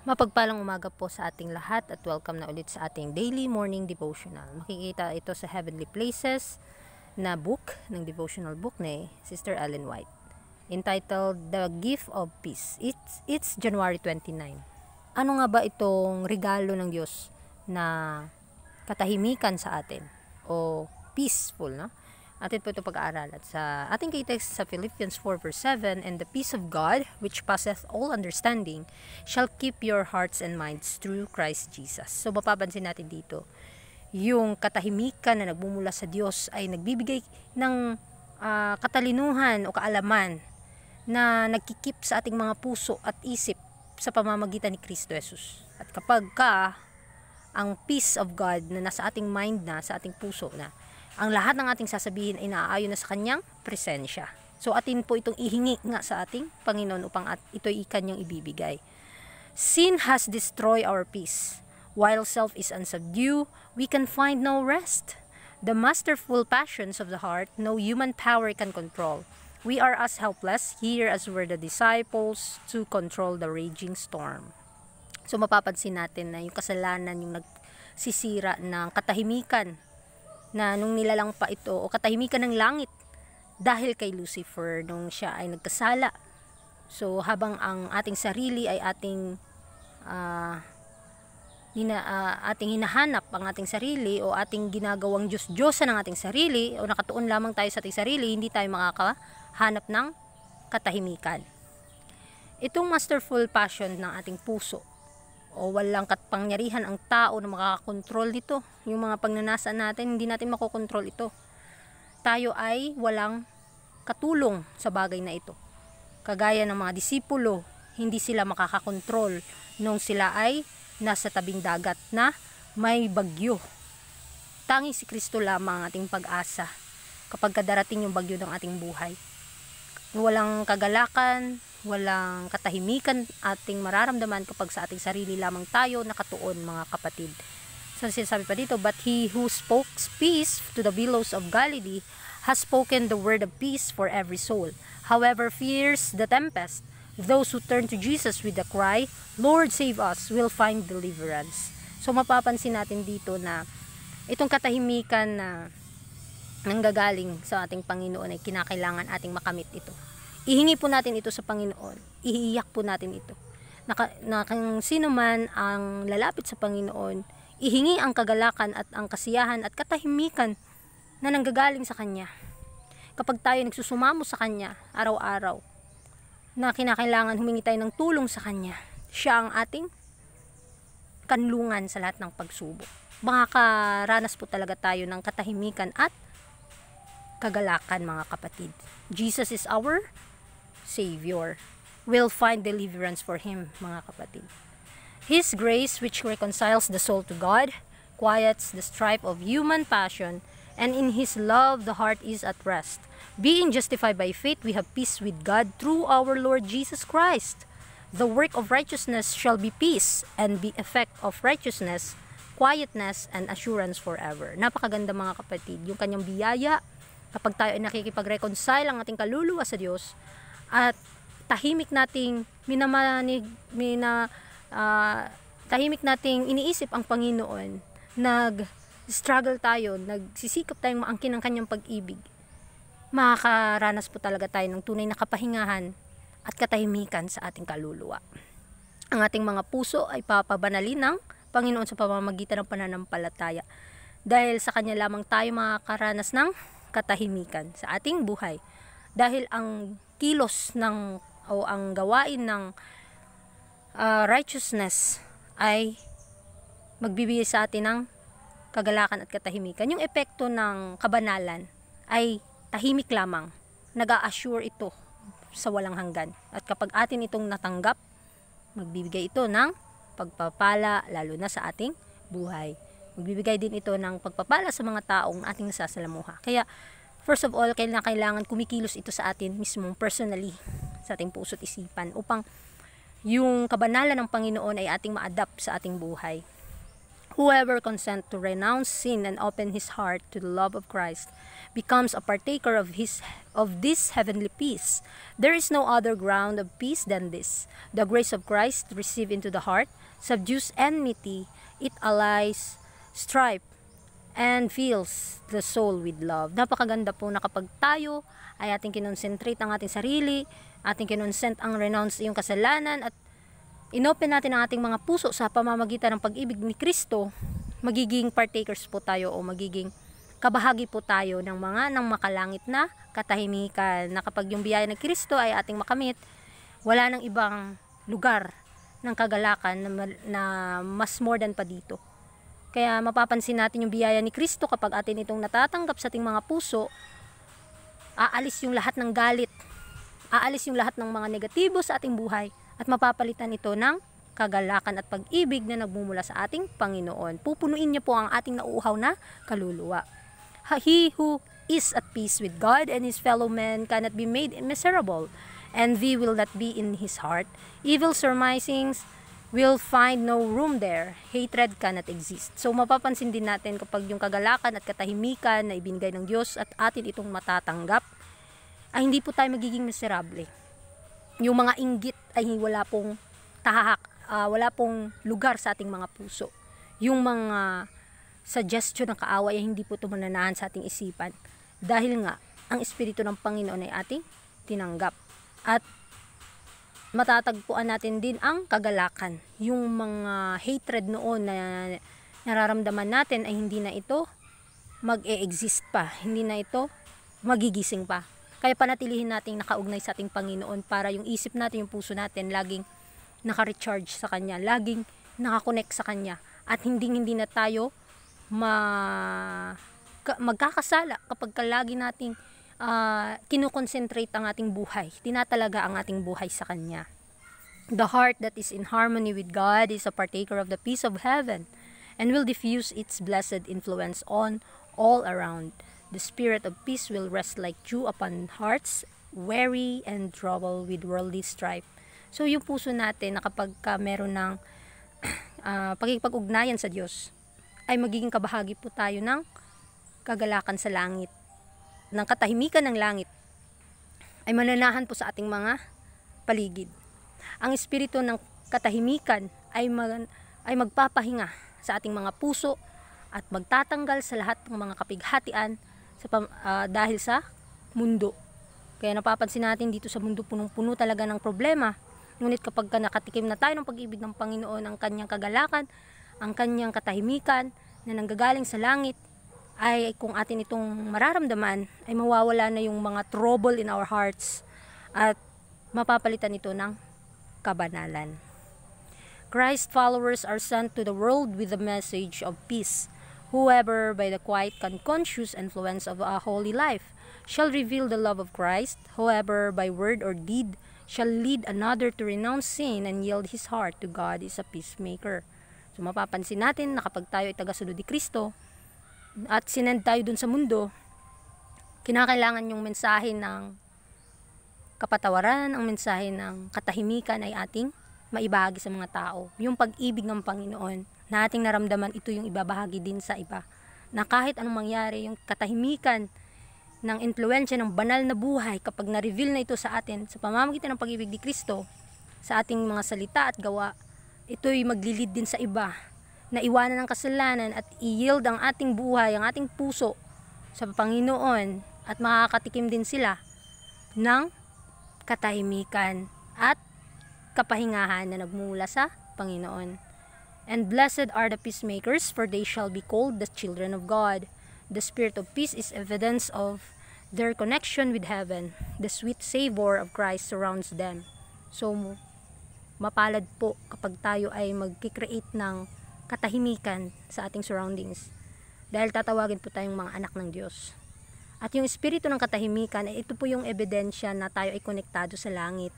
Mapagpalang umaga po sa ating lahat at welcome na ulit sa ating daily morning devotional. Makikita ito sa Heavenly Places na book, ng devotional book ni Sister Ellen White, entitled The Gift of Peace. It's January 29. Ano nga ba itong regalo ng Diyos na katahimikan sa atin o peaceful, no? Atin po ito pag-aaralan sa ating key-text sa Philippians 4 verse 7, "And the peace of God, which passeth all understanding, shall keep your hearts and minds through Christ Jesus." So mapapansin natin dito, yung katahimikan na nagmumula sa Diyos ay nagbibigay ng katalinuhan o kaalaman na nagkikip sa ating mga puso at isip sa pamamagitan ni Kristo Jesus. At kapag ang peace of God na nasa ating mind na, sa ating puso na, ang lahat ng ating sasabihin ay naaayon na sa kanyang presensya. So atin po itong ihingi nga sa ating Panginoon upang ito'y kanyang ibibigay. Sin has destroyed our peace. While self is unsubdued, we can find no rest. The masterful passions of the heart, no human power can control. We are as helpless here as were the disciples to control the raging storm. So mapapansin natin na yung kasalanan yung nagsisira ng katahimikan na nung nilalang pa ito o katahimikan ng langit dahil kay Lucifer nung siya ay nagkasala. So habang ang ating sarili ay ating hinahanap ang ating sarili o ating ginagawang Diyos-Diyosan ng ating sarili o nakatuon lamang tayo sa ating sarili, hindi tayo makakahanap ng katahimikan. Itong masterful passion ng ating puso o walang kapangyarihan ang tao na makakakontrol nito. Yung mga pagnanasa natin, hindi natin makokontrol ito. Tayo ay walang katulong sa bagay na ito. Kagaya ng mga disipulo, hindi sila makakakontrol nung sila ay nasa tabing dagat na may bagyo. Tanging si Kristo lamang ang ating pag-asa kapag darating yung bagyo ng ating buhay. Walang kagalakan, walang katahimikan ating mararamdaman kapag sa ating sarili lamang tayo nakatuon, mga kapatid. So sinasabi pa dito, "But he who spoke peace to the billows of Galilee has spoken the word of peace for every soul. However fierce the tempest, those who turn to Jesus with the cry, 'Lord, save us,' will find deliverance." So mapapansin natin dito na itong katahimikan na nanggagaling sa ating Panginoon ay kinakailangan ating makamit ito. Ihingi po natin ito sa Panginoon. Iiyak po natin ito. Kung sino man ang lalapit sa Panginoon, ihingi ang kagalakan at ang kasiyahan at katahimikan na nanggagaling sa Kanya. Kapag tayo nagsusumamo sa Kanya araw-araw, na kinakailangan humingi tayo ng tulong sa Kanya, siya ang ating kanlungan sa lahat ng pagsubok. Makakaranas po talaga tayo ng katahimikan at kagalakan, mga kapatid. Jesus is our Savior. We'll find deliverance for Him, mga kapatid. His grace, which reconciles the soul to God, quiets the strife of human passion, and in His love the heart is at rest. Being justified by faith, we have peace with God through our Lord Jesus Christ. The work of righteousness shall be peace, and the effect of righteousness, quietness, and assurance forever. Napakaganda, mga kapatid, yung kanyang biyaya kapag tayo ay nakikipag-reconcile ang ating kaluluwa sa Diyos at tahimik nating tahimik nating iniisip ang Panginoon, nag-struggle tayo, nagsisikap tayong maangkin ang kanyang pag-ibig, makakaranas po talaga tayo ng tunay na kapahingahan at katahimikan sa ating kaluluwa. Ang ating mga puso ay papabanalin ng Panginoon sa pamamagitan ng pananampalataya. Dahil sa Kanya lamang tayo makakaranas ng katahimikan sa ating buhay. Dahil ang kilos o ang gawain ng righteousness ay magbibigay sa atin ng kagalakan at katahimikan. Yung epekto ng kabanalan ay tahimik lamang. Nag-a-assure ito sa walang hanggan. At kapag atin itong natanggap, magbibigay ito ng pagpapala lalo na sa ating buhay. Magbibigay din ito ng pagpapala sa mga taong ating nasasalamuha. Kaya first of all, kailangan kumikilos ito sa atin mismong personally, sa ating puso't isipan, upang yung kabanalan ng Panginoon ay ating ma-adapt sa ating buhay. Whoever consents to renounce sin and open his heart to the love of Christ becomes a partaker of this heavenly peace. There is no other ground of peace than this. The grace of Christ received into the heart subdues enmity, it allies strife, and fills the soul with love. Napakaganda po na kapag tayo ay ating kinonsentrate ang ating sarili, ating kinonsent ang renounce yung kasalanan, at inopen natin ang ating mga puso sa pamamagitan ng pag-ibig ni Kristo, magiging partakers po tayo o magiging kabahagi po tayo ng makalangit na katahimikan, na kapag yung biyaya ng Kristo ay ating makamit, wala nang ibang lugar ng kagalakan na mas more than pa dito. Kaya mapapansin natin yung biyaya ni Kristo kapag atin itong natatanggap sa ating mga puso, aalis yung lahat ng galit, aalis yung lahat ng mga negatibo sa ating buhay, at mapapalitan ito ng kagalakan at pag-ibig na nagmumula sa ating Panginoon. Pupunuin niya po ang ating nauuhaw na kaluluwa. He who is at peace with God and his fellow men cannot be made miserable. Envy will not be in his heart. Evil surmisings will find no room there. Hatred cannot exist. So mapapansin din natin kapag yung kagalakan at katahimikan na ibinigay ng Diyos at atin itong matatanggap, ay hindi po tayo magiging miserable. Yung mga inggit ay wala pong wala pong lugar sa ating mga puso. Yung mga suggestion ng kaaway ay hindi po ito mananahan sa ating isipan. Dahil nga, ang Espiritu ng Panginoon ay ating tinanggap. At matatagpuan natin din ang kagalakan. Yung mga hatred noon na nararamdaman natin ay hindi na ito mag-e-exist pa. Hindi na ito magigising pa. Kaya panatilihin nating nakaugnay sa ating Panginoon para yung isip natin, yung puso natin, laging naka-recharge sa Kanya, laging nakakonect sa Kanya. At hindi na tayo magkakasala kapag lagi nating kinukonsentrate ang ating buhay, tinatalaga ang ating buhay sa Kanya. The heart that is in harmony with God is a partaker of the peace of heaven and will diffuse its blessed influence on all around. The spirit of peace will rest like dew upon hearts weary and troubled with worldly strife. So yung puso natin na kapag meron ng pagkikipag-ugnayan sa Diyos, ay magiging kabahagi po tayo ng kagalakan sa langit, ng katahimikan ng langit, ay mananahan po sa ating mga paligid. Ang espiritu ng katahimikan ay magpapahinga sa ating mga puso at magtatanggal sa lahat ng mga kapighatian dahil sa mundo. Kaya napapansin natin dito sa mundo, punong-puno talaga ng problema. Ngunit kapag nakatikim na tayo ng pag-ibig ng Panginoon, ang Kanyang kagalakan, ang Kanyang katahimikan na nanggagaling sa langit, ay kung atin itong mararamdaman, ay mawawala na yung mga trouble in our hearts at mapapalitan ito ng kabanalan. Christ followers are sent to the world with the message of peace. Whoever, by the quiet and conscious influence of a holy life, shall reveal the love of Christ, whoever, by word or deed, shall lead another to renounce sin and yield his heart to God, is a peacemaker. So mapapansin natin na kapag tayo ay tagasunod ni Kristo at sinend tayo dun sa mundo, kinakailangan yung mensahe ng kapatawaran, ang mensahe ng katahimikan ay ating maibahagi sa mga tao. Yung pag-ibig ng Panginoon na ating naramdaman, ito yung ibabahagi din sa iba. Na kahit anong mangyari, yung katahimikan ng influensya ng banal na buhay, kapag na-reveal na ito sa atin sa pamamagitan ng pag-ibig ni Kristo sa ating mga salita at gawa, ito'y maglilid din sa iba na iwanan ng kasalanan at i-yield ang ating buhay, ang ating puso sa Panginoon, at makakatikim din sila ng katahimikan at kapahingahan na nagmula sa Panginoon. And blessed are the peacemakers, for they shall be called the children of God. The spirit of peace is evidence of their connection with heaven. The sweet savor of Christ surrounds them. So, mapalad po kapag tayo ay mag-create ng katahimikan sa ating surroundings. Dahil tatawagin po tayong mga anak ng Diyos. At yung espiritu ng katahimikan, ito po yung ebidensya na tayo ay konektado sa langit.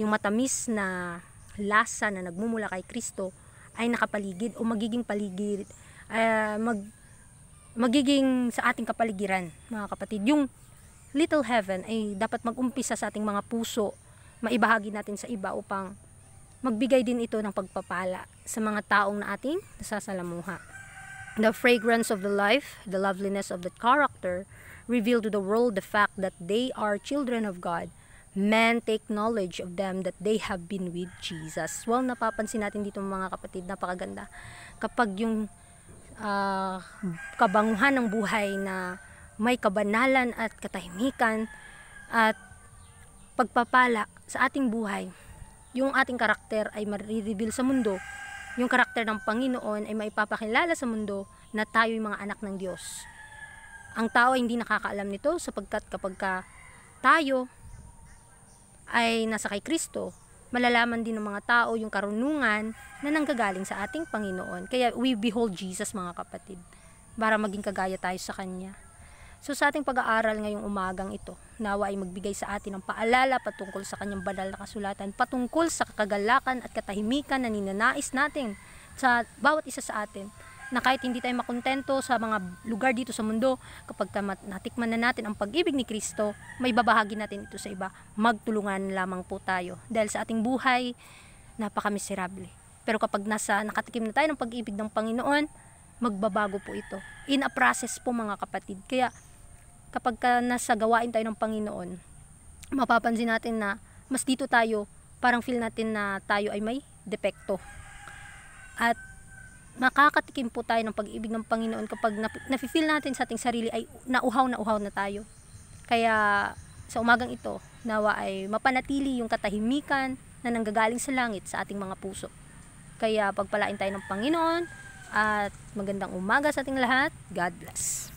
Yung matamis na lasa na nagmumula kay Kristo ay nakapaligid o magiging paligid, magiging sa ating kapaligiran, mga kapatid. Yung little heaven ay dapat mag-umpisa sa ating mga puso, maibahagi natin sa iba upang magbigay din ito ng pagpapala sa mga taong na ating nasasalamuha. The fragrance of the life, the loveliness of the character, reveal to the world the fact that they are children of God. Men take knowledge of them that they have been with Jesus. Well, napapansin natin dito mga kapatid, napakaganda. Kapag yung kabanguhan ng buhay na may kabanalan at katahimikan at pagpapala sa ating buhay, yung ating karakter ay marireveal sa mundo. Yung karakter ng Panginoon ay maipapakilala sa mundo na tayo'y mga anak ng Diyos. Ang tao ay hindi nakakaalam nito sapagkat kapag tayo ay nasa kay Kristo, malalaman din ng mga tao yung karunungan na nanggagaling sa ating Panginoon. Kaya we behold Jesus mga kapatid, para maging kagaya tayo sa Kanya. So sa ating pag-aaral ngayong umagang ito, nawa ay magbigay sa atin ng paalala patungkol sa Kanyang banal na kasulatan, patungkol sa kagalakan at katahimikan na ninanais natin sa bawat isa sa atin, na kahit hindi tayo makontento sa mga lugar dito sa mundo, kapag natikman na natin ang pag-ibig ni Kristo, may babahagi natin ito sa iba. Magtulungan lamang po tayo. Dahil sa ating buhay, napakamiserable. Pero kapag nakatikim na tayo ng pag-ibig ng Panginoon, magbabago po ito. In a process po mga kapatid. Kaya kapag nasa gawain tayo ng Panginoon, mapapansin natin na mas dito tayo, parang feel natin na tayo ay may depekto. At makakatikim po tayo ng pag-ibig ng Panginoon kapag nafe-feel natin sa ating sarili ay nauhaw na tayo. Kaya sa umagang ito, nawa ay mapanatili yung katahimikan na nanggagaling sa langit sa ating mga puso. Kaya pagpalain tayo ng Panginoon at magandang umaga sa ating lahat. God bless.